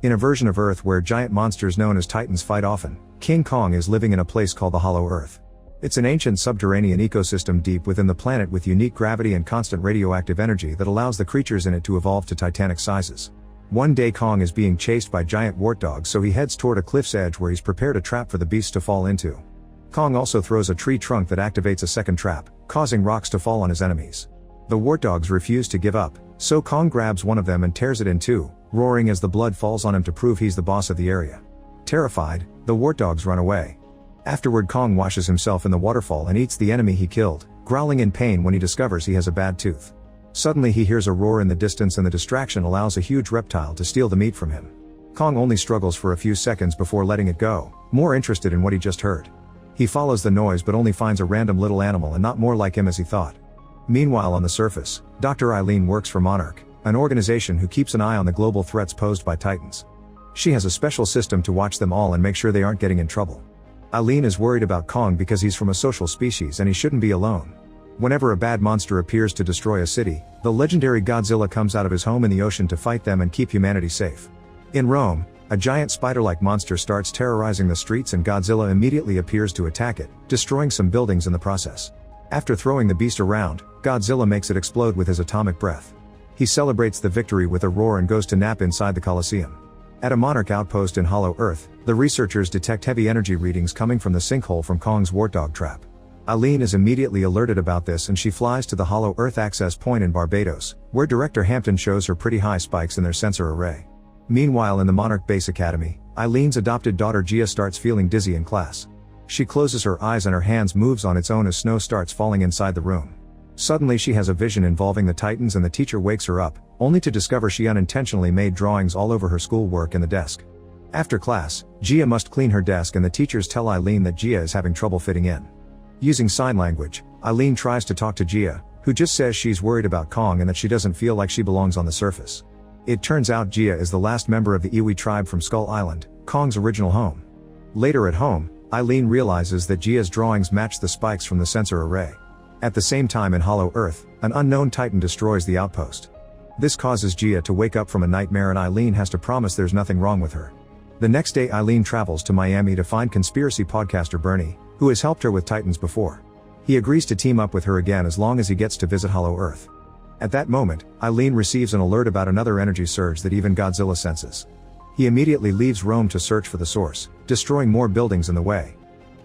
In a version of Earth where giant monsters known as Titans fight often, King Kong is living in a place called the Hollow Earth. It's an ancient subterranean ecosystem deep within the planet with unique gravity and constant radioactive energy that allows the creatures in it to evolve to titanic sizes. One day Kong is being chased by giant wart dogs, so he heads toward a cliff's edge where he's prepared a trap for the beasts to fall into. Kong also throws a tree trunk that activates a second trap, causing rocks to fall on his enemies. The wart dogs refuse to give up, so Kong grabs one of them and tears it in two, roaring as the blood falls on him to prove he's the boss of the area. Terrified, the wart dogs run away. Afterward, Kong washes himself in the waterfall and eats the enemy he killed, growling in pain when he discovers he has a bad tooth. Suddenly he hears a roar in the distance, and the distraction allows a huge reptile to steal the meat from him. Kong only struggles for a few seconds before letting it go, more interested in what he just heard. He follows the noise but only finds a random little animal and not more like him as he thought. Meanwhile, on the surface, Dr. Eileen works for Monarch, an organization who keeps an eye on the global threats posed by Titans. She has a special system to watch them all and make sure they aren't getting in trouble. Eileen is worried about Kong because he's from a social species and he shouldn't be alone. Whenever a bad monster appears to destroy a city, the legendary Godzilla comes out of his home in the ocean to fight them and keep humanity safe. In Rome, a giant spider-like monster starts terrorizing the streets and Godzilla immediately appears to attack it, destroying some buildings in the process. After throwing the beast around, Godzilla makes it explode with his atomic breath. He celebrates the victory with a roar and goes to nap inside the Colosseum. At a Monarch outpost in Hollow Earth, the researchers detect heavy energy readings coming from the sinkhole from Kong's wartdog trap. Eileen is immediately alerted about this and she flies to the Hollow Earth access point in Barbados, where Director Hampton shows her pretty high spikes in their sensor array. Meanwhile, in the Monarch Base Academy, Eileen's adopted daughter Gia starts feeling dizzy in class. She closes her eyes and her hands moves on its own as snow starts falling inside the room. Suddenly she has a vision involving the Titans and the teacher wakes her up, only to discover she unintentionally made drawings all over her schoolwork and the desk. After class, Gia must clean her desk and the teachers tell Eileen that Gia is having trouble fitting in. Using sign language, Eileen tries to talk to Gia, who just says she's worried about Kong and that she doesn't feel like she belongs on the surface. It turns out Gia is the last member of the Iwi tribe from Skull Island, Kong's original home. Later at home, Eileen realizes that Gia's drawings match the spikes from the sensor array. At the same time in Hollow Earth, an unknown Titan destroys the outpost. This causes Gia to wake up from a nightmare and Eileen has to promise there's nothing wrong with her. The next day Eileen travels to Miami to find conspiracy podcaster Bernie, who has helped her with Titans before. He agrees to team up with her again as long as he gets to visit Hollow Earth. At that moment, Eileen receives an alert about another energy surge that even Godzilla senses. He immediately leaves Rome to search for the source, destroying more buildings in the way.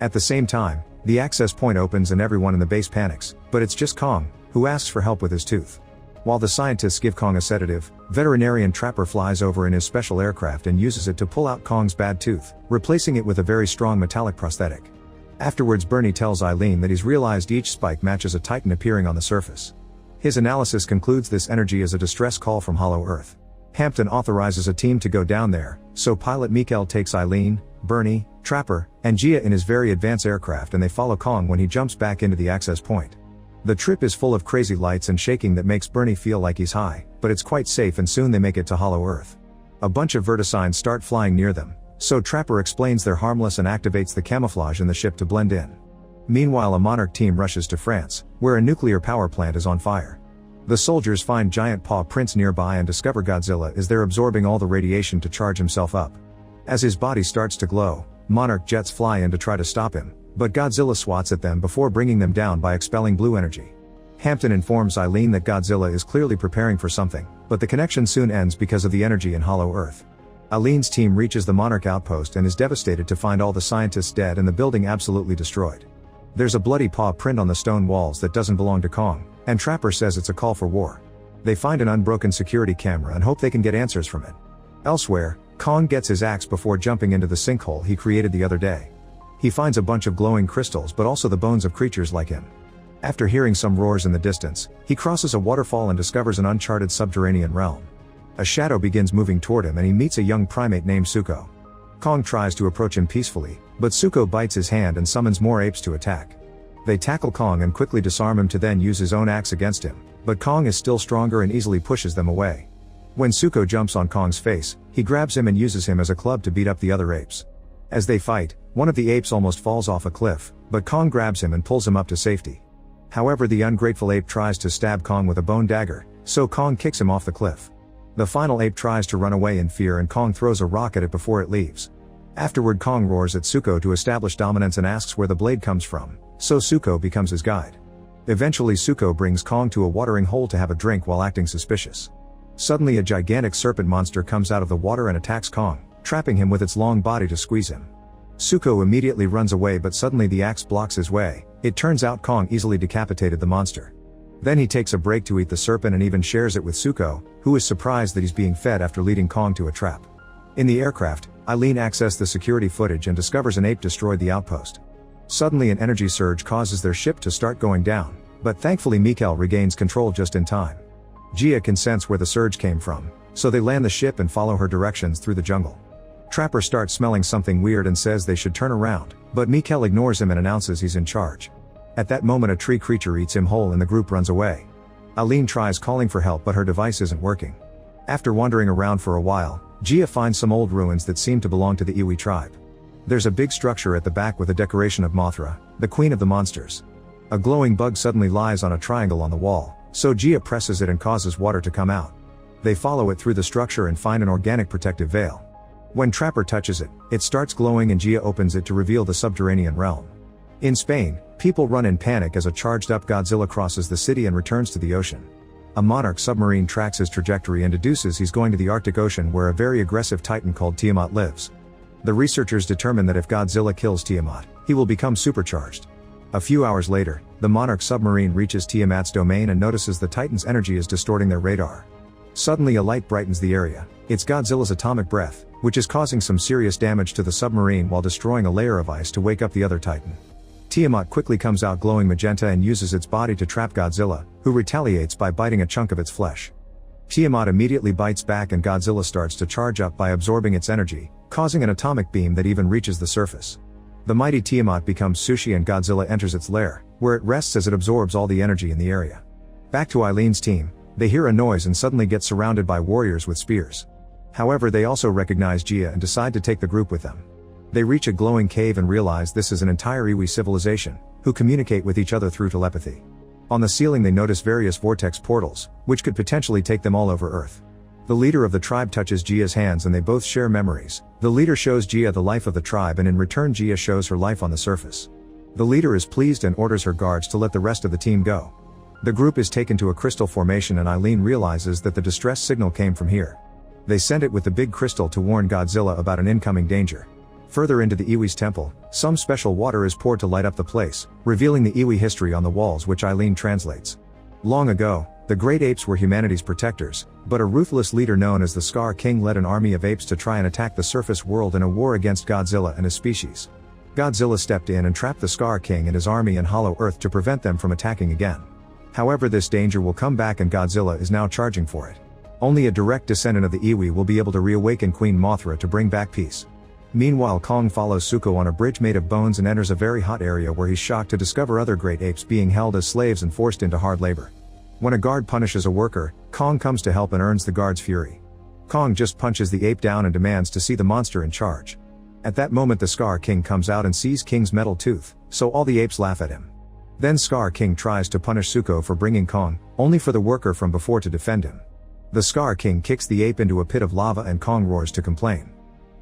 At the same time, the access point opens and everyone in the base panics, but it's just Kong, who asks for help with his tooth. While the scientists give Kong a sedative, veterinarian Trapper flies over in his special aircraft and uses it to pull out Kong's bad tooth, replacing it with a very strong metallic prosthetic. Afterwards, Bernie tells Eileen that he's realized each spike matches a Titan appearing on the surface. His analysis concludes this energy is a distress call from Hollow Earth. Hampton authorizes a team to go down there, so pilot Mikael takes Eileen, Bernie, Trapper, and Gia in his very advanced aircraft and they follow Kong when he jumps back into the access point. The trip is full of crazy lights and shaking that makes Bernie feel like he's high, but it's quite safe and soon they make it to Hollow Earth. A bunch of vertisigns start flying near them, so Trapper explains they're harmless and activates the camouflage in the ship to blend in. Meanwhile, a Monarch team rushes to France, where a nuclear power plant is on fire. The soldiers find giant paw prints nearby and discover Godzilla is there absorbing all the radiation to charge himself up. As his body starts to glow, Monarch jets fly in to try to stop him, but Godzilla swats at them before bringing them down by expelling blue energy. Hampton informs Eileen that Godzilla is clearly preparing for something, but the connection soon ends because of the energy in Hollow Earth. Eileen's team reaches the Monarch outpost and is devastated to find all the scientists dead and the building absolutely destroyed. There's a bloody paw print on the stone walls that doesn't belong to Kong, and Trapper says it's a call for war. They find an unbroken security camera and hope they can get answers from it. Elsewhere, Kong gets his axe before jumping into the sinkhole he created the other day. He finds a bunch of glowing crystals but also the bones of creatures like him. After hearing some roars in the distance, he crosses a waterfall and discovers an uncharted subterranean realm. A shadow begins moving toward him and he meets a young primate named Suko. Kong tries to approach him peacefully, but Suko bites his hand and summons more apes to attack. They tackle Kong and quickly disarm him to then use his own axe against him, but Kong is still stronger and easily pushes them away. When Suko jumps on Kong's face, he grabs him and uses him as a club to beat up the other apes. As they fight, one of the apes almost falls off a cliff, but Kong grabs him and pulls him up to safety. However, the ungrateful ape tries to stab Kong with a bone dagger, so Kong kicks him off the cliff. The final ape tries to run away in fear and Kong throws a rock at it before it leaves. Afterward, Kong roars at Suko to establish dominance and asks where the blade comes from, so Suko becomes his guide. Eventually Suko brings Kong to a watering hole to have a drink while acting suspicious. Suddenly a gigantic serpent monster comes out of the water and attacks Kong, trapping him with its long body to squeeze him. Suko immediately runs away, but suddenly the axe blocks his way. It turns out Kong easily decapitated the monster. Then he takes a break to eat the serpent and even shares it with Suko, who is surprised that he's being fed after leading Kong to a trap. In the aircraft, Eileen accesses the security footage and discovers an ape destroyed the outpost. Suddenly an energy surge causes their ship to start going down, but thankfully Mikkel regains control just in time. Gia can sense where the surge came from, so they land the ship and follow her directions through the jungle. Trapper starts smelling something weird and says they should turn around, but Mikkel ignores him and announces he's in charge. At that moment a tree creature eats him whole and the group runs away. Eileen tries calling for help but her device isn't working. After wandering around for a while, Gia finds some old ruins that seem to belong to the Iwi tribe. There's a big structure at the back with a decoration of Mothra, the queen of the monsters. A glowing bug suddenly lies on a triangle on the wall, so Gia presses it and causes water to come out. They follow it through the structure and find an organic protective veil. When Trapper touches it, it starts glowing and Gia opens it to reveal the subterranean realm. In Spain, people run in panic as a charged-up Godzilla crosses the city and returns to the ocean. A Monarch submarine tracks his trajectory and deduces he's going to the Arctic Ocean where a very aggressive titan called Tiamat lives. The researchers determine that if Godzilla kills Tiamat, he will become supercharged. A few hours later, the Monarch submarine reaches Tiamat's domain and notices the titan's energy is distorting their radar. Suddenly a light brightens the area. It's Godzilla's atomic breath, which is causing some serious damage to the submarine while destroying a layer of ice to wake up the other titan. Tiamat quickly comes out glowing magenta and uses its body to trap Godzilla, who retaliates by biting a chunk of its flesh. Tiamat immediately bites back and Godzilla starts to charge up by absorbing its energy, causing an atomic beam that even reaches the surface. The mighty Tiamat becomes sushi and Godzilla enters its lair, where it rests as it absorbs all the energy in the area. Back to Eileen's team, they hear a noise and suddenly get surrounded by warriors with spears. However, they also recognize Gia and decide to take the group with them. They reach a glowing cave and realize this is an entire Iwi civilization, who communicate with each other through telepathy. On the ceiling they notice various vortex portals, which could potentially take them all over Earth. The leader of the tribe touches Gia's hands and they both share memories. The leader shows Gia the life of the tribe and in return Gia shows her life on the surface. The leader is pleased and orders her guards to let the rest of the team go. The group is taken to a crystal formation and Eileen realizes that the distress signal came from here. They send it with the big crystal to warn Godzilla about an incoming danger. Further into the Iwi's temple, some special water is poured to light up the place, revealing the Iwi history on the walls which Eileen translates. Long ago, the great apes were humanity's protectors, but a ruthless leader known as the Scar King led an army of apes to try and attack the surface world in a war against Godzilla and his species. Godzilla stepped in and trapped the Scar King and his army in Hollow Earth to prevent them from attacking again. However, this danger will come back and Godzilla is now charging for it. Only a direct descendant of the Iwi will be able to reawaken Queen Mothra to bring back peace. Meanwhile, Kong follows Suko on a bridge made of bones and enters a very hot area where he's shocked to discover other great apes being held as slaves and forced into hard labor. When a guard punishes a worker, Kong comes to help and earns the guard's fury. Kong just punches the ape down and demands to see the monster in charge. At that moment the Scar King comes out and sees King's metal tooth, so all the apes laugh at him. Then Scar King tries to punish Suko for bringing Kong, only for the worker from before to defend him. The Scar King kicks the ape into a pit of lava and Kong roars to complain.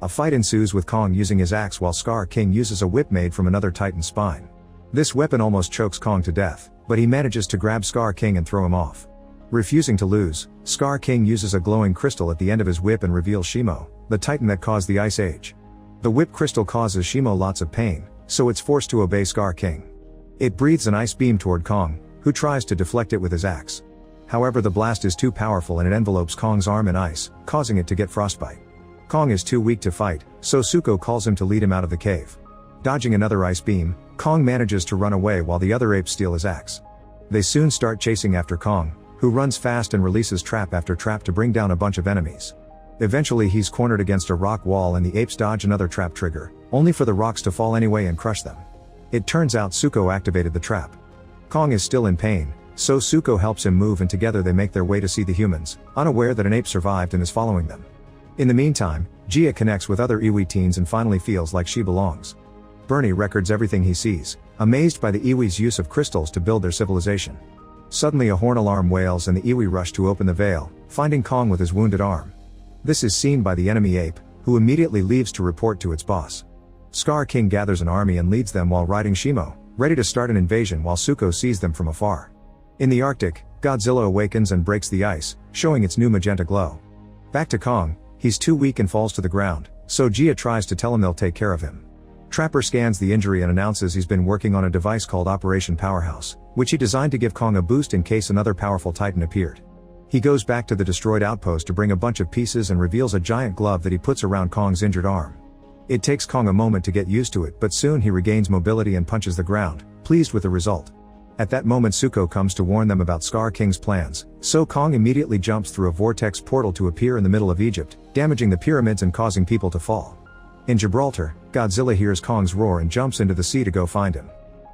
A fight ensues with Kong using his axe while Scar King uses a whip made from another titan's spine. This weapon almost chokes Kong to death, but he manages to grab Scar King and throw him off. Refusing to lose, Scar King uses a glowing crystal at the end of his whip and reveals Shimo, the titan that caused the Ice Age. The whip crystal causes Shimo lots of pain, so it's forced to obey Scar King. It breathes an ice beam toward Kong, who tries to deflect it with his axe. However, the blast is too powerful and it envelopes Kong's arm in ice, causing it to get frostbite. Kong is too weak to fight, so Suko calls him to lead him out of the cave. Dodging another ice beam, Kong manages to run away while the other apes steal his axe. They soon start chasing after Kong, who runs fast and releases trap after trap to bring down a bunch of enemies. Eventually he's cornered against a rock wall and the apes dodge another trap trigger, only for the rocks to fall anyway and crush them. It turns out Suko activated the trap. Kong is still in pain, so Suko helps him move and together they make their way to see the humans, unaware that an ape survived and is following them. In the meantime, Gia connects with other Iwi teens and finally feels like she belongs. Bernie records everything he sees, amazed by the Iwi's use of crystals to build their civilization. Suddenly a horn alarm wails and the Iwi rush to open the veil, finding Kong with his wounded arm. This is seen by the enemy ape, who immediately leaves to report to its boss. Scar King gathers an army and leads them while riding Shimo, ready to start an invasion while Zuko sees them from afar. In the Arctic, Godzilla awakens and breaks the ice, showing its new magenta glow. Back to Kong, he's too weak and falls to the ground, so Gia tries to tell him they'll take care of him. Trapper scans the injury and announces he's been working on a device called Operation Powerhouse, which he designed to give Kong a boost in case another powerful Titan appeared. He goes back to the destroyed outpost to bring a bunch of pieces and reveals a giant glove that he puts around Kong's injured arm. It takes Kong a moment to get used to it, but soon he regains mobility and punches the ground, pleased with the result. At that moment Zuko comes to warn them about Scar King's plans, so Kong immediately jumps through a vortex portal to appear in the middle of Egypt, damaging the pyramids and causing people to fall. In Gibraltar, Godzilla hears Kong's roar and jumps into the sea to go find him.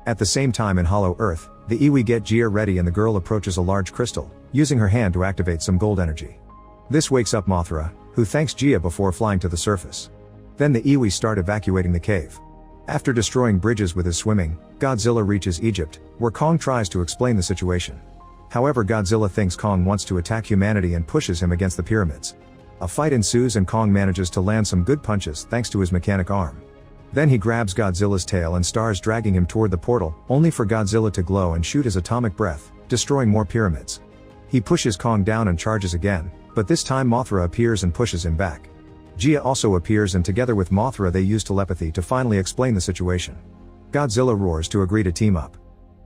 At the same time in Hollow Earth, the Iwi get Gia ready and the girl approaches a large crystal, using her hand to activate some gold energy. This wakes up Mothra, who thanks Gia before flying to the surface. Then the Iwi start evacuating the cave. After destroying bridges with his swimming, Godzilla reaches Egypt, where Kong tries to explain the situation. However, Godzilla thinks Kong wants to attack humanity and pushes him against the pyramids. A fight ensues and Kong manages to land some good punches thanks to his mechanic arm. Then he grabs Godzilla's tail and starts dragging him toward the portal, only for Godzilla to glow and shoot his atomic breath, destroying more pyramids. He pushes Kong down and charges again, but this time Mothra appears and pushes him back. Gia also appears and together with Mothra they use telepathy to finally explain the situation. Godzilla roars to agree to team up.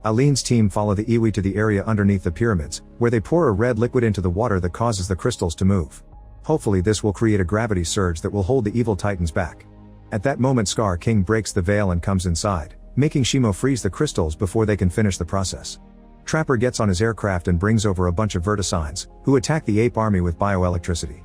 Eileen's team follow the Iwi to the area underneath the pyramids, where they pour a red liquid into the water that causes the crystals to move. Hopefully this will create a gravity surge that will hold the evil titans back. At that moment Scar King breaks the veil and comes inside, making Shimo freeze the crystals before they can finish the process. Trapper gets on his aircraft and brings over a bunch of vertisigns, who attack the ape army with bioelectricity.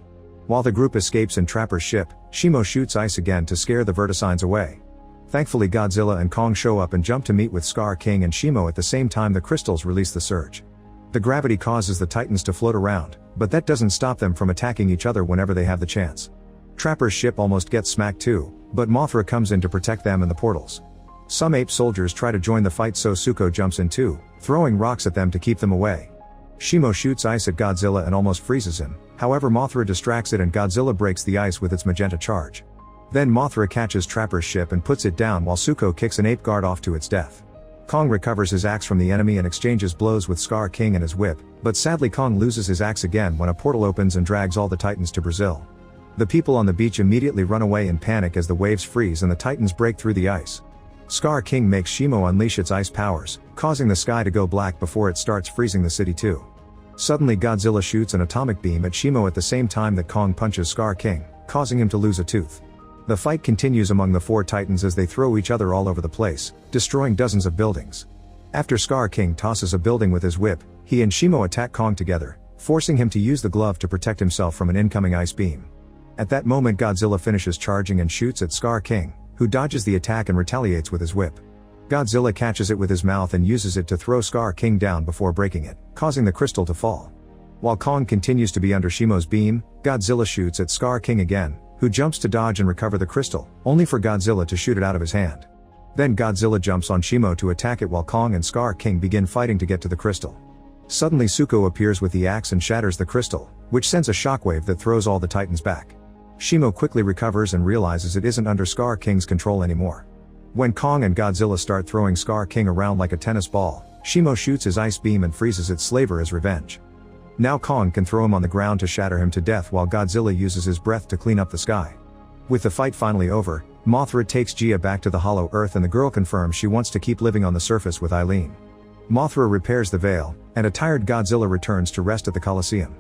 While the group escapes in Trapper's ship, Shimo shoots ice again to scare the vertisigns away. Thankfully Godzilla and Kong show up and jump to meet with Scar King and Shimo at the same time the crystals release the surge. The gravity causes the titans to float around, but that doesn't stop them from attacking each other whenever they have the chance. Trapper's ship almost gets smacked too, but Mothra comes in to protect them and the portals. Some ape soldiers try to join the fight so Zuko jumps in too, throwing rocks at them to keep them away. Shimo shoots ice at Godzilla and almost freezes him, however Mothra distracts it and Godzilla breaks the ice with its magenta charge. Then Mothra catches Trapper's ship and puts it down while Zuko kicks an ape guard off to its death. Kong recovers his axe from the enemy and exchanges blows with Scar King and his whip, but sadly Kong loses his axe again when a portal opens and drags all the titans to Brazil. The people on the beach immediately run away in panic as the waves freeze and the titans break through the ice. Scar King makes Shimo unleash its ice powers, causing the sky to go black before it starts freezing the city too. Suddenly Godzilla shoots an atomic beam at Shimo at the same time that Kong punches Scar King, causing him to lose a tooth. The fight continues among the four titans as they throw each other all over the place, destroying dozens of buildings. After Scar King tosses a building with his whip, he and Shimo attack Kong together, forcing him to use the glove to protect himself from an incoming ice beam. At that moment Godzilla finishes charging and shoots at Scar King, who dodges the attack and retaliates with his whip. Godzilla catches it with his mouth and uses it to throw Scar King down before breaking it, causing the crystal to fall. While Kong continues to be under Shimo's beam, Godzilla shoots at Scar King again, who jumps to dodge and recover the crystal, only for Godzilla to shoot it out of his hand. Then Godzilla jumps on Shimo to attack it while Kong and Scar King begin fighting to get to the crystal. Suddenly Zuko appears with the axe and shatters the crystal, which sends a shockwave that throws all the titans back. Shimo quickly recovers and realizes it isn't under Scar King's control anymore. When Kong and Godzilla start throwing Scar King around like a tennis ball, Shimo shoots his ice beam and freezes its slaver as revenge. Now Kong can throw him on the ground to shatter him to death while Godzilla uses his breath to clean up the sky. With the fight finally over, Mothra takes Gia back to the Hollow Earth and the girl confirms she wants to keep living on the surface with Eileen. Mothra repairs the veil, and a tired Godzilla returns to rest at the Colosseum.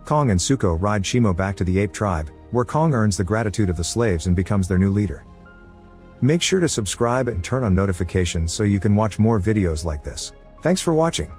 Kong and Zuko ride Shimo back to the ape tribe, where Kong earns the gratitude of the slaves and becomes their new leader. Make sure to subscribe and turn on notifications so you can watch more videos like this. Thanks for watching.